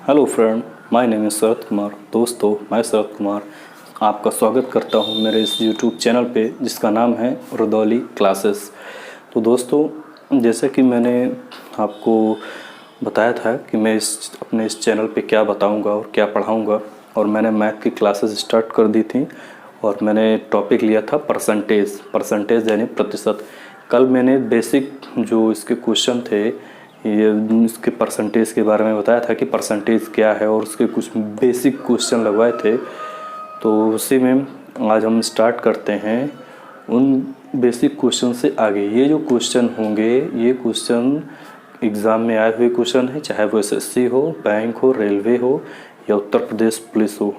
Hello friend, my name is Sharad Kumar. दोस्तों, मैं शरद कुमार आपका स्वागत करता हूं मेरे इस यूट्यूब चैनल पे जिसका नाम है रुदौली क्लासेस। तो दोस्तों, जैसे कि मैंने आपको बताया था कि मैं अपने इस चैनल पे क्या बताऊंगा और क्या पढ़ाऊंगा, और मैंने मैथ की क्लासेस स्टार्ट कर दी थी और मैंने टॉपिक लिया था परसेंटेज यानी प्रतिशत। कल मैंने बेसिक जो इसके क्वेश्चन थे, ये इसके परसेंटेज के बारे में बताया था कि परसेंटेज क्या है, और उसके कुछ बेसिक क्वेश्चन लगवाए थे। तो उसी में आज हम स्टार्ट करते हैं उन बेसिक क्वेश्चन से आगे। ये जो क्वेश्चन होंगे, ये क्वेश्चन एग्ज़ाम में आए हुए क्वेश्चन है, चाहे वो एसएससी हो, बैंक हो, रेलवे हो या उत्तर प्रदेश पुलिस हो।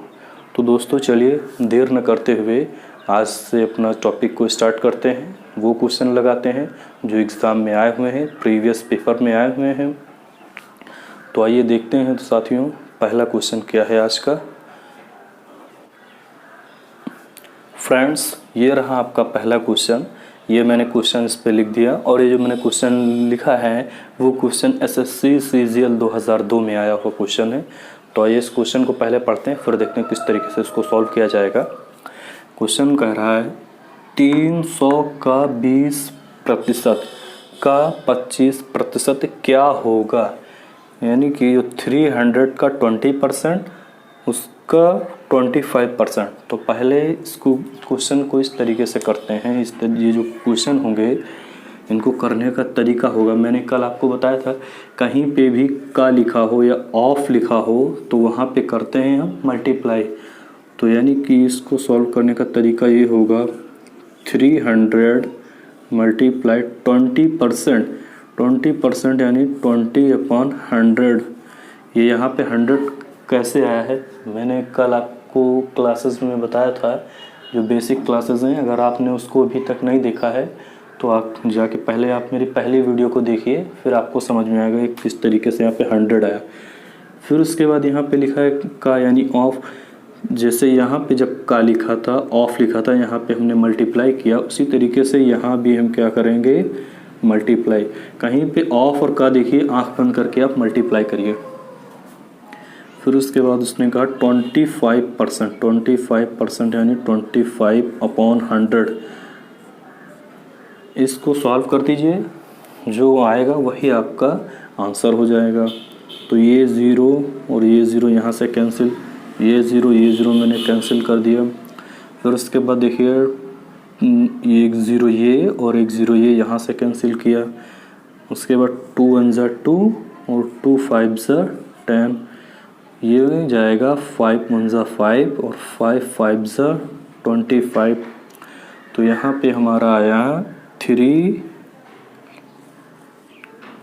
तो दोस्तों, चलिए देर न करते हुए आज से अपना टॉपिक को स्टार्ट करते हैं। वो क्वेश्चन लगाते हैं जो एग्ज़ाम में आए हुए हैं, प्रीवियस पेपर में आए हुए हैं। तो आइए देखते हैं। तो साथियों, पहला क्वेश्चन क्या है आज का। फ्रेंड्स, ये रहा आपका पहला क्वेश्चन। ये मैंने क्वेश्चन इस पे लिख दिया, और ये जो मैंने क्वेश्चन लिखा है वो क्वेश्चन एसएससी सीजीएल 2002 में आया हुआ क्वेश्चन है। तो आइए इस क्वेश्चन को पहले पढ़ते हैं, फिर देखते हैं किस तरीके से इसको सॉल्व किया जाएगा। क्वेश्चन कह रहा है 300 का 20% का 25% क्या होगा। यानी कि 300 का 20%, उसका 25%। तो पहले इसको क्वेश्चन को इस तरीके से करते हैं। ये जो क्वेश्चन होंगे इनको करने का तरीका होगा, मैंने कल आपको बताया था, कहीं पे भी का लिखा हो या ऑफ लिखा हो तो वहाँ पे करते हैं हम मल्टीप्लाई। तो यानी कि इसको सॉल्व करने का तरीका ये होगा 300 मल्टीप्लाई 20% यानी 20/100। ये यहाँ पे 100 कैसे आया है मैंने कल आपको क्लासेस में बताया था, जो बेसिक क्लासेस हैं। अगर आपने उसको अभी तक नहीं देखा है तो आप जाके पहले आप मेरी पहली वीडियो को देखिए, फिर आपको समझ में आएगा कि किस तरीके से यहाँ पे 100 आया। फिर उसके बाद यहाँ पे लिखा है का यानी ऑफ। जैसे यहाँ पे जब का लिखा था, ऑफ लिखा था, यहाँ पे हमने मल्टीप्लाई किया, उसी तरीके से यहाँ भी हम क्या करेंगे, मल्टीप्लाई। कहीं पे ऑफ और का देखिए, आंख बंद करके आप मल्टीप्लाई करिए। फिर उसके बाद उसने कहा 25% यानी 25/100। इसको सॉल्व कर दीजिए, जो आएगा वही आपका आंसर हो जाएगा। तो ये ज़ीरो और ये ज़ीरो यहाँ से कैंसिल, ये ज़ीरो मैंने कैंसिल कर दिया। फिर उसके बाद देखिए, एक ज़ीरो ये और एक ज़ीरो ये यहाँ से कैंसिल किया। उसके बाद 2 1 ज़ा 2 और 2 5 ज़ा 10, ये जाएगा 5 1 ज़ा 5 और 5 5 ज़ा 25। तो यहाँ पे हमारा आया 3।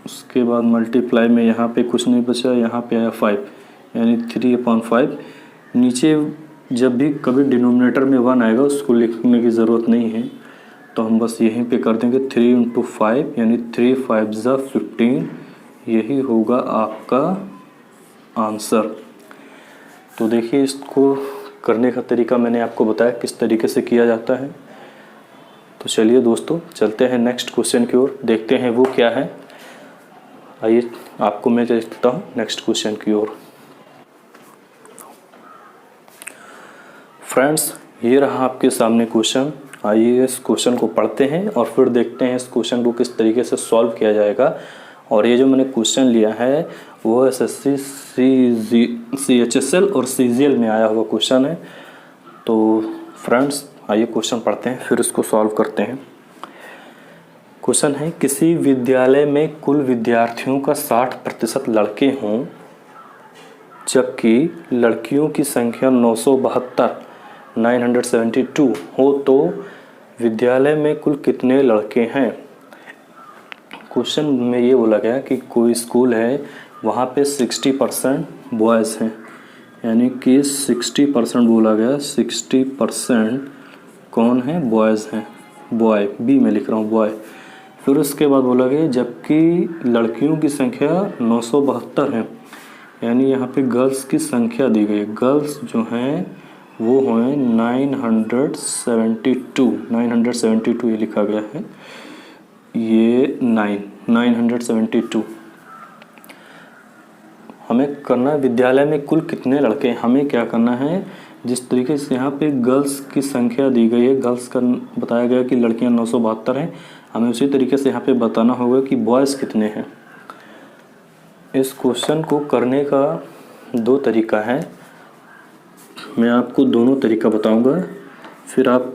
उसके बाद मल्टीप्लाई में यहाँ पे कुछ नहीं बचा, यहाँ पे आया 5 यानी 3/5। नीचे जब भी कभी डिनोमिनेटर में 1 आएगा उसको लिखने की ज़रूरत नहीं है, तो हम बस यहीं पे कर देंगे 3 × 5 यानी 3 5 ज़ा 15। यही होगा आपका आंसर। तो देखिए, इसको करने का तरीका मैंने आपको बताया किस तरीके से किया जाता है। तो चलिए दोस्तों, चलते हैं नेक्स्ट क्वेश्चन की ओर, देखते हैं वो क्या है। आइए आपको मैं चलता हूँ नेक्स्ट क्वेश्चन की ओर। फ्रेंड्स, ये रहा आपके सामने क्वेश्चन। आइए इस क्वेश्चन को पढ़ते हैं और फिर देखते हैं इस क्वेश्चन को किस तरीके से सॉल्व किया जाएगा। और ये जो मैंने क्वेश्चन लिया है वो एसएससी सीएचएसएल और सीजीएल में आया हुआ क्वेश्चन है। तो फ्रेंड्स, आइए क्वेश्चन पढ़ते हैं फिर इसको सॉल्व करते हैं। क्वेश्चन है, किसी विद्यालय में कुल विद्यार्थियों का 60% लड़के हों जबकि लड़कियों की संख्या 972 हो, तो विद्यालय में कुल कितने लड़के हैं। क्वेश्चन में ये बोला गया कि कोई स्कूल है, वहाँ पे 60% बॉयज़ हैं, यानी कि 60% बोला गया, 60% कौन है, बॉयज़ हैं, बॉय, बी में लिख रहा हूँ बॉय। फिर उसके बाद बोला गया जबकि लड़कियों की संख्या 972 है, यानी यहाँ पे गर्ल्स की संख्या दी गई, गर्ल्स जो हैं वो हैं 972 ये लिखा गया है, ये 972। हमें करना है विद्यालय में कुल कितने लड़के हैं। हमें क्या करना है, जिस तरीके से यहाँ पे गर्ल्स की संख्या दी गई है, गर्ल्स का बताया गया कि लड़कियाँ 972 हैं, हमें उसी तरीके से यहाँ पे बताना होगा कि बॉयज़ कितने हैं। इस क्वेश्चन को करने का 2 तरीका है, मैं आपको दोनों तरीका बताऊंगा। फिर आप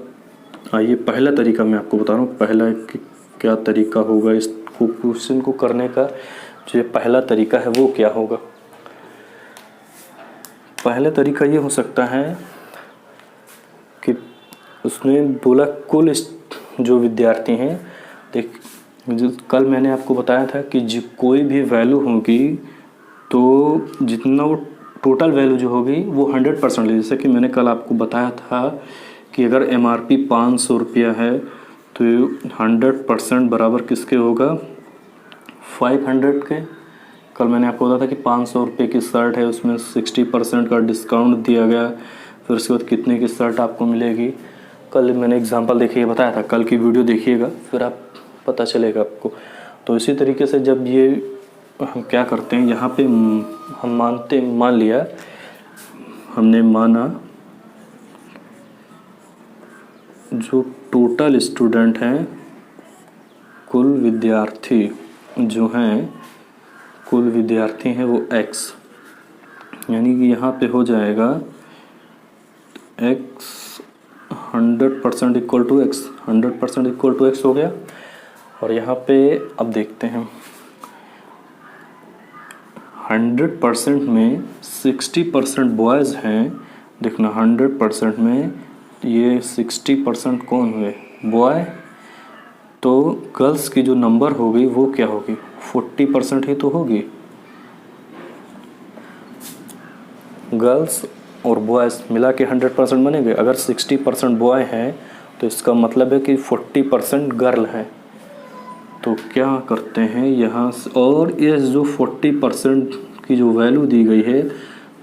आइए, पहला तरीका मैं आपको बता रहा हूँ, पहला कि क्या तरीका होगा इस क्वेश्चन को करने का। जो पहला तरीका है वो क्या होगा। पहला तरीका ये हो सकता है कि उसने बोला कुल जो विद्यार्थी हैं, देख जो कल मैंने आपको बताया था कि जो कोई भी वैल्यू होगी तो जितना वो टोटल वैल्यू जो होगी वो 100% ले। जैसे कि मैंने कल आपको बताया था कि अगर MRP 500 रुपया है तो 100% बराबर किसके होगा, 500 के। कल मैंने आपको बताया था कि 500 रुपये की शर्ट है, उसमें 60% का डिस्काउंट दिया गया, फिर उसके बाद कितने की शर्ट आपको मिलेगी। कल मैंने एग्जांपल देखिए बताया था, कल की वीडियो देखिएगा फिर आप पता चलेगा आपको। तो इसी तरीके से जब ये हम क्या करते हैं, यहाँ पे हम मान लिया, हमने माना जो टोटल स्टूडेंट हैं, कुल विद्यार्थी जो हैं, कुल विद्यार्थी हैं वो x, यानी कि यहाँ पे हो जाएगा x 100% equal to x, 100% equal to x हो गया। और यहाँ पे अब देखते हैं 100% में 60% बॉयज़ हैं। देखना 100% में ये 60% कौन हुए, बॉय। तो गर्ल्स की जो नंबर होगी वो क्या होगी, 40% ही तो होगी। गर्ल्स और बॉयज़ मिला के 100% बनेंगे। अगर 60% बॉय हैं तो इसका मतलब है कि 40% गर्ल हैं। तो क्या करते हैं यहाँ से, और ये जो 40% की जो वैल्यू दी गई है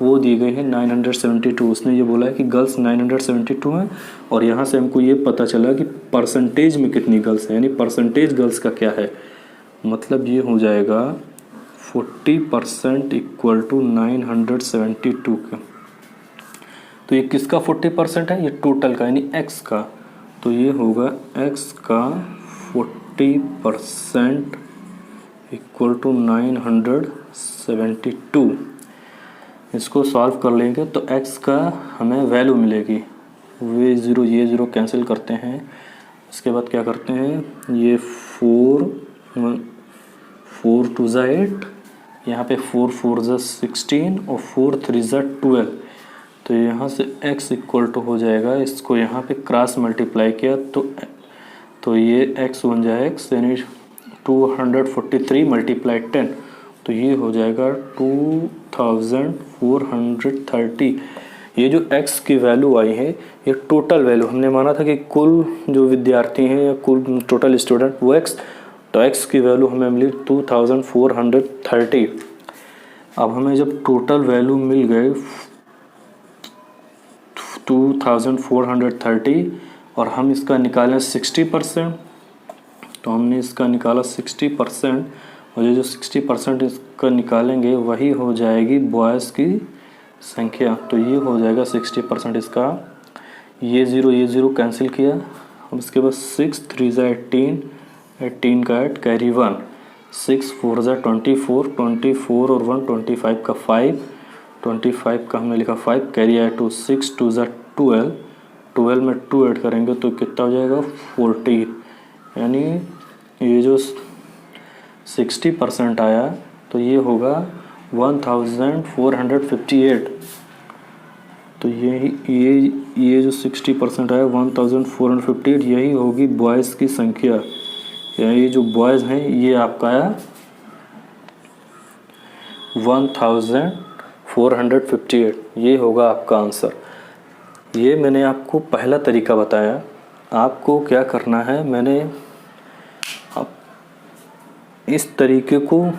वो दी गई है 972। उसने ये बोला है कि गर्ल्स 972 हैं, और यहाँ से हमको ये पता चला कि परसेंटेज में कितनी गर्ल्स हैं, यानी परसेंटेज गर्ल्स का क्या है, मतलब ये हो जाएगा 40% इक्वल टू 972 का। तो ये किसका 40% है, ये टोटल का यानी x का। तो ये होगा x का 40% इक्वल टू 972। इसको सॉल्व कर लेंगे तो x का हमें वैल्यू मिलेगी, ये ज़ीरो कैंसिल करते हैं। इसके बाद क्या करते हैं, ये 4 2 ज़ा 8, यहाँ पे 4 4 ज़ा 16 और 4 3 ज़ा 12। तो यहाँ से x इक्वल टू हो जाएगा, इसको यहाँ पे क्रॉस मल्टीप्लाई किया तो ये x बन जाए x, यानी 243 मल्टीप्लाई 10, तो ये हो जाएगा 2430। ये जो x की वैल्यू आई है ये टोटल वैल्यू, हमने माना था कि कुल जो विद्यार्थी हैं या कुल टोटल स्टूडेंट वो x, तो x की वैल्यू हमें मिली 2430। अब हमें जब टोटल वैल्यू मिल गए 2430 और हम इसका निकालें 60%, तो हमने इसका निकाला 60%, और ये जो 60% इसका निकालेंगे वही हो जाएगी बॉयज़ की संख्या। तो ये हो जाएगा 60% इसका, ये ज़ीरो कैंसिल किया। अब इसके बाद 6 3 ज़ा 18, 18 का 8 कैरी 1, 6 4 ज़ा 24, 24 और 1 25 का 5, 25 का हमने लिखा 5 कैरी आया 2, 6 2 ज़ा 12, 12 में 2 ऐड करेंगे तो कितना हो जाएगा 40। यानी ये जो 60% आया तो ये होगा 1458। तो ये जो 60% आया 1458, यही होगी बॉयज़ की संख्या। यानी ये जो बॉयज़ हैं ये आपका आया 1458, ये होगा आपका आंसर। ये मैंने आपको पहला तरीका बताया। आपको क्या करना है, मैंने इस तरीके को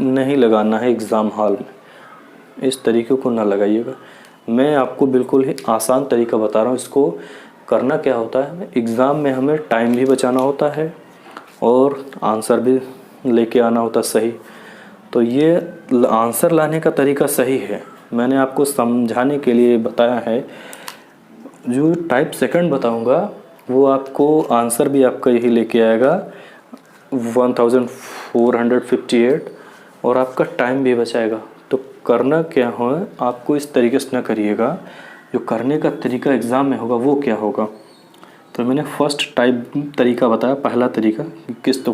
नहीं लगाना है एग्ज़ाम हॉल में, इस तरीके को ना लगाइएगा। मैं आपको बिल्कुल ही आसान तरीका बता रहा हूँ। इसको करना क्या होता है, एग्ज़ाम में हमें टाइम भी बचाना होता है और आंसर भी लेके आना होता है सही। तो ये आंसर लाने का तरीका सही है, मैंने आपको समझाने के लिए बताया है। जो टाइप सेकंड बताऊंगा वो आपको आंसर भी आपका यही लेके आएगा 1458 और आपका टाइम भी बचाएगा। तो करना क्या हो, आपको इस तरीके से ना करिएगा, जो करने का तरीका एग्ज़ाम में होगा वो क्या होगा। तो मैंने फर्स्ट टाइप तरीका बताया, पहला तरीका किस तो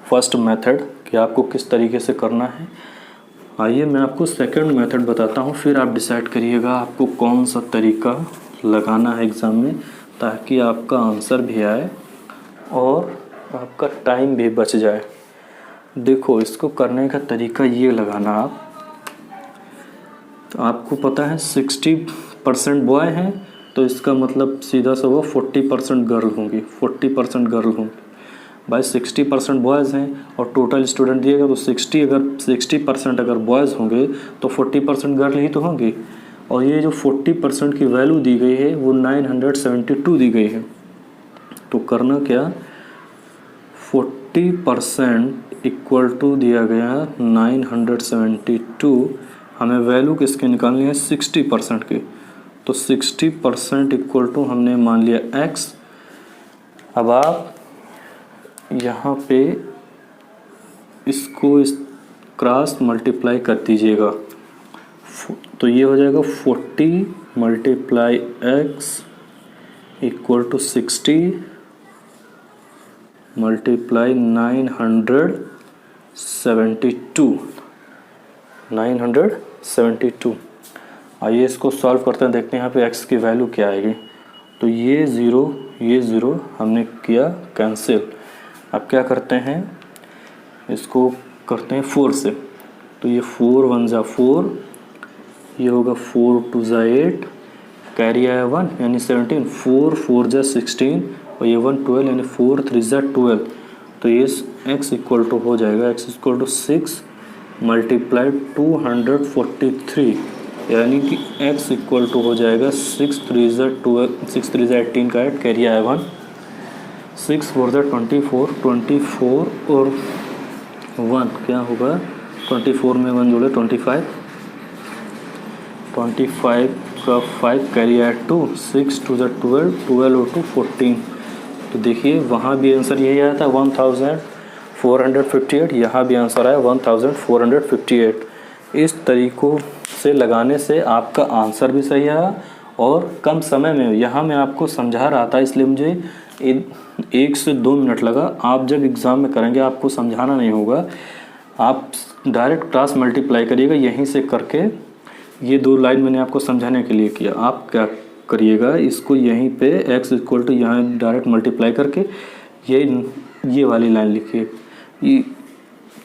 फर्स्ट मेथड कि आपको किस तरीके से करना है। आइए मैं आपको सेकंड मेथड बताता हूँ, फिर आप डिसाइड करिएगा आपको कौन सा तरीका लगाना है एग्ज़ाम में, ताकि आपका आंसर भी आए और आपका टाइम भी बच जाए। देखो इसको करने का तरीका ये लगाना आप, तो आपको पता है 60% बॉय हैं, तो इसका मतलब सीधा सा वो 40% गर्ल होंगी, 40% गर्ल होंगी। भाई 60% बॉयज़ हैं और टोटल स्टूडेंट दिएगा तो 60% अगर बॉयज़ होंगे तो 40% गर्ल ही तो होंगी। और ये जो 40% की वैल्यू दी गई है वो 972 दी गई है। तो करना क्या, 40% इक्वल टू दिया गया 972, हमें वैल्यू किसके निकालनी है 60% की। तो 60% इक्वल टू हमने मान लिया x। अब आप यहाँ पे इसको इस क्रॉस मल्टीप्लाई कर दीजिएगा, तो ये हो जाएगा 40 multiply x equal to 60 multiply 972। आइए इसको सॉल्व करते हैं, देखते हैं यहाँ पे x की वैल्यू क्या आएगी। तो ये ज़ीरो हमने किया कैंसिल। अब क्या करते हैं, इसको करते हैं 4 से। तो ये 4 1 जा 4, ये होगा 4 2 जा 8, कैरी आया 1 यानी 17, 4 4 जा 16 और ये 1 12 यानी 4 3 जा 12। तो ये x इक्वल टू हो जाएगा x इक्वल टू 6 मल्टीप्लाई 243, यानी कि x इक्वल टू हो जाएगा 6 3 जा 12, 6 3 जा 18 का 8, कैरी आया 1, 6 4 जा 24 और 1 क्या होगा, 24 में 1 जोड़े 25 का 5 कैरी आया 2, 6 2 जा 12, 12 और 2 14। तो देखिए वहाँ भी आंसर यही आया था 1458, यहाँ भी आंसर आया 1458। इस तरीक़ों से लगाने से आपका आंसर भी सही आया और कम समय में। यहाँ मैं आपको समझा रहा था इसलिए मुझे 1 से 2 मिनट लगा। आप जब एग्ज़ाम में करेंगे आपको समझाना नहीं होगा, आप डायरेक्ट क्रॉस मल्टीप्लाई करिएगा यहीं से करके। ये 2 लाइन मैंने आपको समझाने के लिए किया। आप क्या करिएगा, इसको यहीं पे x इक्वल टू यहाँ डायरेक्ट मल्टीप्लाई करके ये वाली लाइन लिखिए,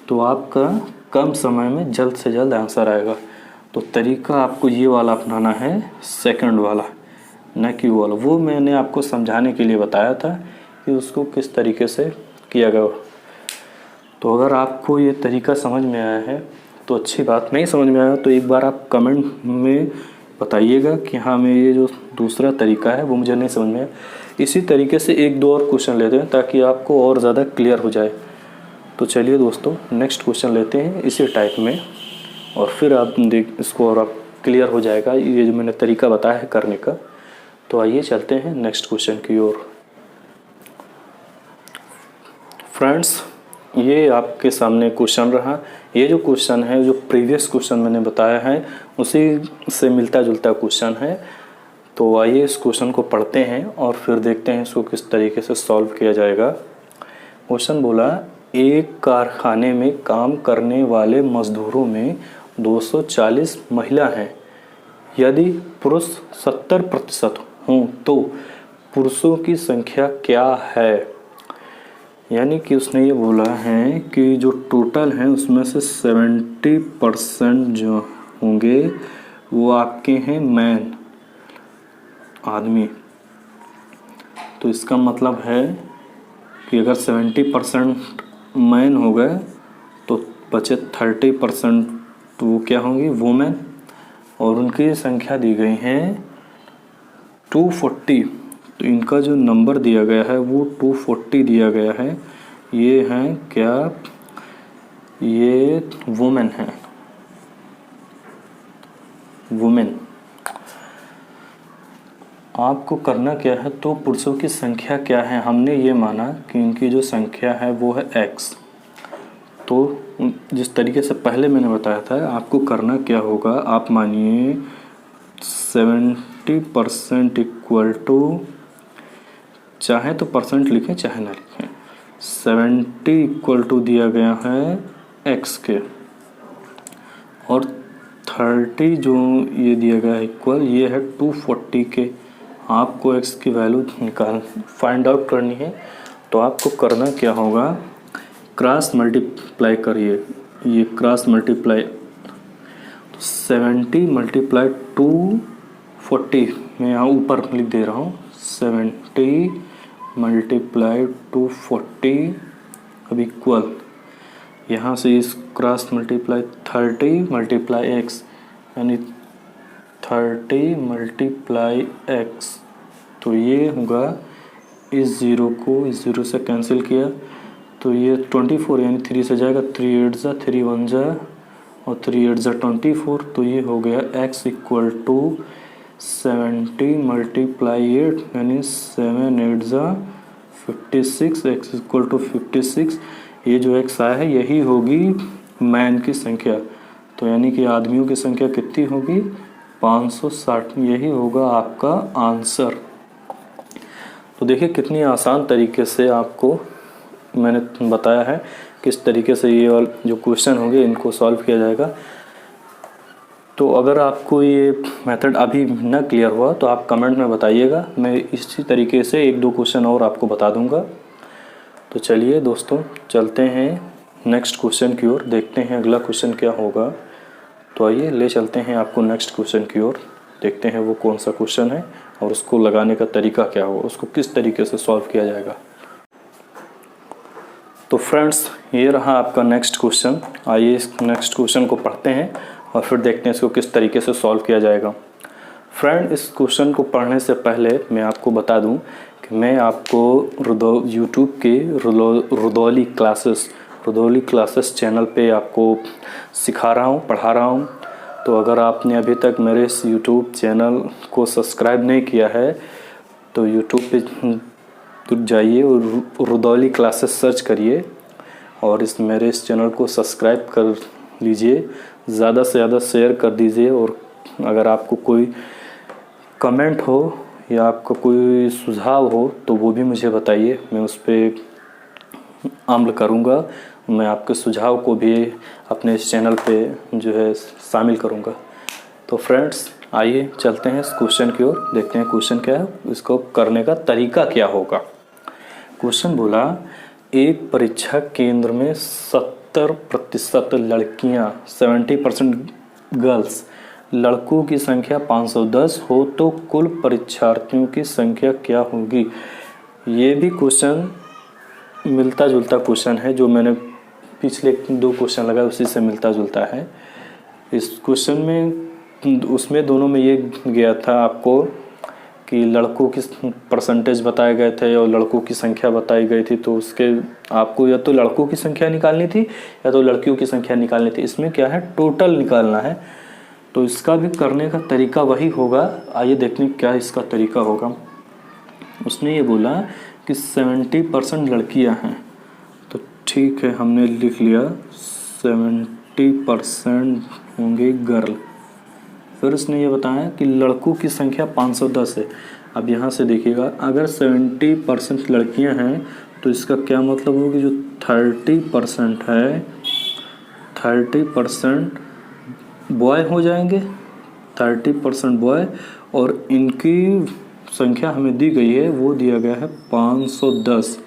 तो आपका कम समय में जल्द से जल्द आंसर आएगा। तो तरीका आपको ये वाला अपनाना है, सेकंड वाला, न कि वो वाला। वो मैंने आपको समझाने के लिए बताया था कि उसको किस तरीके से किया गया। तो अगर आपको ये तरीका समझ में आया है तो अच्छी बात, नहीं समझ में आया तो एक बार आप कमेंट में बताइएगा कि हाँ मैं ये जो दूसरा तरीका है वो मुझे नहीं समझ में आया। इसी तरीके से 1-2 और क्वेश्चन लेते हैं ताकि आपको और ज़्यादा क्लियर हो जाए। तो चलिए दोस्तों नेक्स्ट क्वेश्चन लेते हैं इसी टाइप में, और फिर आप इसको और आप क्लियर हो जाएगा ये जो मैंने तरीका बताया है करने का। तो आइए चलते हैं नेक्स्ट क्वेश्चन की ओर। फ्रेंड्स ये आपके सामने क्वेश्चन रहा। ये जो क्वेश्चन है, जो प्रीवियस क्वेश्चन मैंने बताया है उसी से मिलता जुलता क्वेश्चन है। तो आइए इस क्वेश्चन को पढ़ते हैं और फिर देखते हैं इसको किस तरीके से सॉल्व किया जाएगा। क्वेश्चन बोला, एक कारखाने में काम करने वाले मजदूरों में 240 महिला हैं। यदि पुरुष 70% हों तो पुरुषों की संख्या क्या है। यानी कि उसने ये बोला है कि जो टोटल हैं उसमें से 70% जो होंगे वो आपके हैं मैन, आदमी। तो इसका मतलब है कि अगर 70% मैन हो गए तो बचे 30% तो वो क्या होंगी, वुमेन। और उनकी संख्या दी गई है 240। तो इनका जो नंबर दिया गया है वो 240 दिया गया है। ये हैं क्या, ये वुमेन है, वुमेन। आपको करना क्या है, तो पुरुषों की संख्या क्या है, हमने ये माना कि इनकी जो संख्या है वो है x। तो जिस तरीके से पहले मैंने बताया था, आपको करना क्या होगा, आप मानिए 70% इक्वल टू, चाहे तो परसेंट लिखें चाहे ना लिखें, 70 इक्वल टू दिया गया है x के, और 30 जो ये दिया गया है इक्वल, ये है 240 के। आपको x की वैल्यू फाइंड आउट करनी है। तो आपको करना क्या होगा, क्रॉस मल्टीप्लाई करिए, ये क्रॉस मल्टीप्लाई 70 मल्टीप्लाई 240, मैं यहाँ ऊपर लिख दे रहा हूँ, 70 मल्टीप्लाई 240 अब इक्वल, यहाँ से इस क्रॉस मल्टीप्लाई 30 मल्टीप्लाई x, यानी 30 मल्टीप्लाई x, तो ये होगा, इस ज़ीरो को इस ज़ीरो से कैंसिल किया तो ये 24, यानी 3 से जाएगा, 3 8 जा 3 1 जा और 3 8 जा 24, तो ये हो गया x इक्वल टू 70 मल्टीप्लाई 8, यानी 7 8 जा 56, x इक्वल टू 56। ये जो x आया है यही होगी मैन की संख्या, तो यानी कि आदमियों की संख्या कितनी होगी, 560, यही होगा आपका आंसर। तो देखिए कितनी आसान तरीके से आपको मैंने बताया है किस तरीके से ये जो क्वेश्चन होंगे इनको सॉल्व किया जाएगा। तो अगर आपको ये मेथड अभी ना क्लियर हुआ तो आप कमेंट में बताइएगा, मैं इसी तरीके से 1-2 क्वेश्चन और आपको बता दूंगा। तो चलिए दोस्तों चलते हैं नेक्स्ट क्वेश्चन की ओर, देखते हैं अगला क्वेश्चन क्या होगा। तो आइए ले चलते हैं आपको नेक्स्ट क्वेश्चन की ओर, देखते हैं वो कौन सा क्वेश्चन है और उसको लगाने का तरीका क्या होगा, उसको किस तरीके से सॉल्व किया जाएगा। तो फ्रेंड्स ये रहा आपका नेक्स्ट क्वेश्चन। आइए इस नेक्स्ट क्वेश्चन को पढ़ते हैं और फिर देखते हैं इसको किस तरीके से सॉल्व किया जाएगा। फ्रेंड इस क्वेश्चन को पढ़ने से पहले मैं आपको बता दूं कि मैं आपको यूट्यूब के रुदौली क्लासेस चैनल पे आपको सिखा रहा हूँ, पढ़ा रहा हूँ। तो अगर आपने अभी तक मेरे इस यूट्यूब चैनल को सब्सक्राइब नहीं किया है तो यूट्यूब पे जाइए और रुदौली क्लासेस सर्च करिए और मेरे इस चैनल को सब्सक्राइब कर लीजिए, ज़्यादा से ज़्यादा शेयर कर दीजिए। और अगर आपको कोई कमेंट हो या आपका कोई सुझाव हो तो वो भी मुझे बताइए, मैं उस पर अमल करूँगा, मैं आपके सुझाव को भी अपने इस चैनल पे जो है शामिल करूँगा। तो फ्रेंड्स आइए चलते हैं इस क्वेश्चन की ओर, देखते हैं क्वेश्चन क्या है, इसको करने का तरीका क्या होगा। क्वेश्चन बोला, एक परीक्षा केंद्र में 70% लड़कियां 70% गर्ल्स, लड़कों की संख्या 510 हो तो कुल परीक्षार्थियों की संख्या क्या होगी। ये भी क्वेश्चन मिलता जुलता क्वेश्चन है, जो मैंने पिछले 2 क्वेश्चन लगाए उसी से मिलता जुलता है। इस क्वेश्चन में उसमें दोनों में ये गया था आपको कि लड़कों की परसेंटेज बताए गए थे और लड़कों की संख्या बताई गई थी, तो उसके आपको या तो लड़कों की संख्या निकालनी थी या तो लड़कियों की संख्या निकालनी थी। इसमें क्या है, टोटल निकालना है, तो इसका भी करने का तरीका वही होगा। आइए देखने क्या इसका तरीका होगा। उसने ये बोला कि 70% लड़कियां हैं, तो ठीक है हमने लिख लिया 70% होंगे गर्ल। फिर उसने ये बताया कि लड़कों की संख्या 510 है। अब यहाँ से देखिएगा, अगर 70% लड़कियां हैं तो इसका क्या मतलब होगा, जो 30% है 30% बॉय हो जाएंगे, 30% बॉय, और इनकी संख्या हमें दी गई है, वो दिया गया है 510।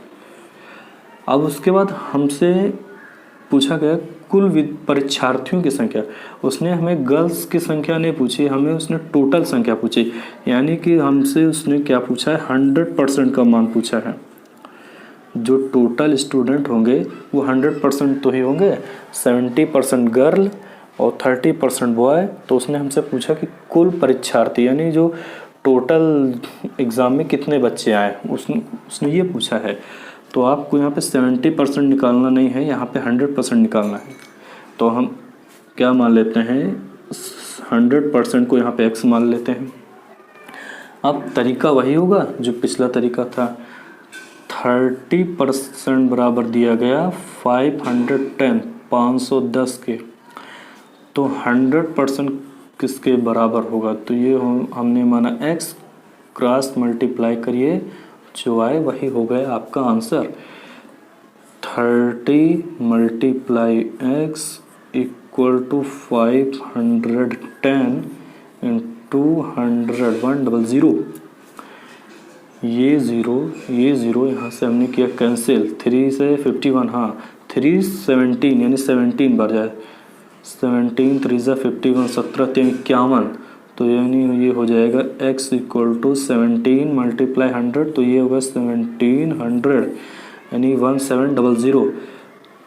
अब उसके बाद हमसे पूछा गया कुल परीक्षार्थियों की संख्या। उसने हमें गर्ल्स की संख्या नहीं पूछी, हमें उसने टोटल संख्या पूछी, यानी कि हमसे उसने क्या पूछा है, 100% का मान पूछा है। जो टोटल स्टूडेंट होंगे वो 100% तो ही होंगे, 70% गर्ल और 30% बॉय। तो उसने हमसे पूछा कि कुल परीक्षार्थी, यानी जो टोटल एग्ज़ाम में कितने बच्चे आए, उसने ये पूछा है। तो आपको यहाँ पे 70% निकालना नहीं है, यहाँ पे 100% निकालना है। तो हम क्या मान लेते हैं, 100% को यहाँ पे x मान लेते हैं। अब तरीका वही होगा जो पिछला तरीका था। 30% बराबर दिया गया 510, 510 के, तो 100% किसके बराबर होगा, तो ये हमने माना x क्रॉस मल्टीप्लाई करिए, जो आए वही हो गया आपका answer. 30 multiply x equal to 510 into 100, 100, ये ज़ीरो यहाँ से हमने किया कैंसिल, 3 से 51, हाँ 3 17 यानी 17 बार जाए, 17 3 से 51, 17 3 51, तो यानी ये हो जाएगा x इक्वल टू 17 मल्टीप्लाई 100, तो ये होगा 1700 यानी 1700,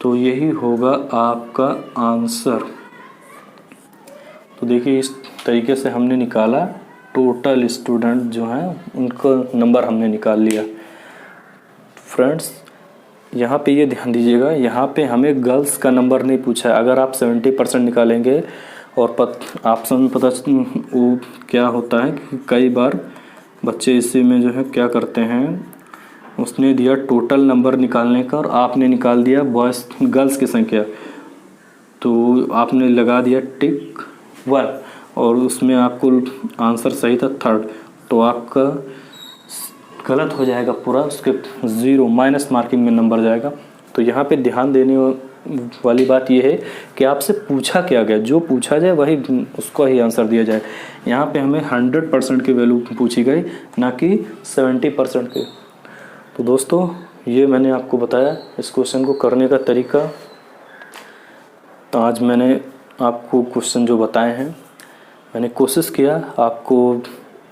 तो यही होगा आपका आंसर। तो देखिए इस तरीके से हमने निकाला, टोटल स्टूडेंट जो हैं उनका नंबर हमने निकाल लिया। फ्रेंड्स यहाँ पे ये ध्यान दीजिएगा, यहाँ पे हमें गर्ल्स का नंबर नहीं पूछा है। अगर आप 70% निकालेंगे और ऑप्शन में पता वो क्या होता है कि कई बार बच्चे इसी में जो है क्या करते हैं, उसने दिया टोटल नंबर निकालने का और आपने निकाल दिया बॉयज़ गर्ल्स की संख्या, तो आपने लगा दिया टिक 1 और उसमें आपको आंसर सही था 3rd, तो आपका गलत हो जाएगा पूरा, उसके 0 माइनस मार्किंग में नंबर जाएगा। तो यहाँ पे ध्यान देने वाली बात यह है कि आपसे पूछा क्या गया, जो पूछा जाए वही उसको ही आंसर दिया जाए। यहाँ पे हमें 100% की वैल्यू पूछी गई, ना कि 70% के। तो दोस्तों ये मैंने आपको बताया इस क्वेश्चन को करने का तरीका। तो आज मैंने आपको क्वेश्चन जो बताए हैं, मैंने कोशिश किया आपको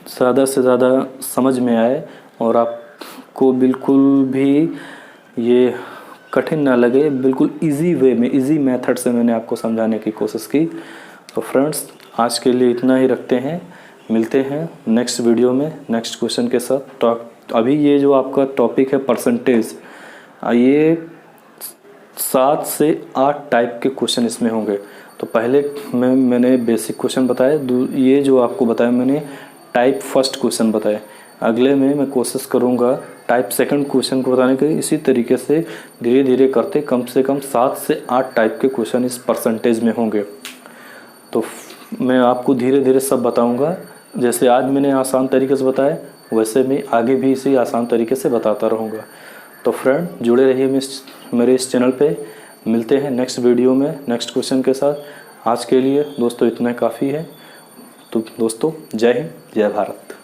ज़्यादा से ज़्यादा समझ में आए और आपको बिल्कुल भी ये कठिन ना लगे, बिल्कुल इजी वे में, इजी मेथड से मैंने आपको समझाने की कोशिश की। तो फ्रेंड्स आज के लिए इतना ही रखते हैं, मिलते हैं नेक्स्ट वीडियो में नेक्स्ट क्वेश्चन के साथ। तो अभी ये जो आपका टॉपिक है परसेंटेज, ये 7 से 8 टाइप के क्वेश्चन इसमें होंगे। तो पहले मैंने बेसिक क्वेश्चन बताए, ये जो आपको बताया मैंने टाइप फर्स्ट क्वेश्चन बताए। अगले में मैं कोशिश करूँगा टाइप सेकंड क्वेश्चन को बताने के। इसी तरीके से धीरे धीरे करते कम से कम 7 से 8 टाइप के क्वेश्चन इस परसेंटेज में होंगे। तो मैं आपको धीरे धीरे सब बताऊँगा, जैसे आज मैंने आसान तरीके से बताया वैसे मैं आगे भी इसी आसान तरीके से बताता रहूँगा। तो फ्रेंड जुड़े रहिए मेरे इस चैनल पे। मिलते हैं नेक्स्ट वीडियो में नेक्स्ट क्वेश्चन के साथ। आज के लिए दोस्तों इतना काफ़ी है। तो दोस्तों जय हिंद, जय भारत।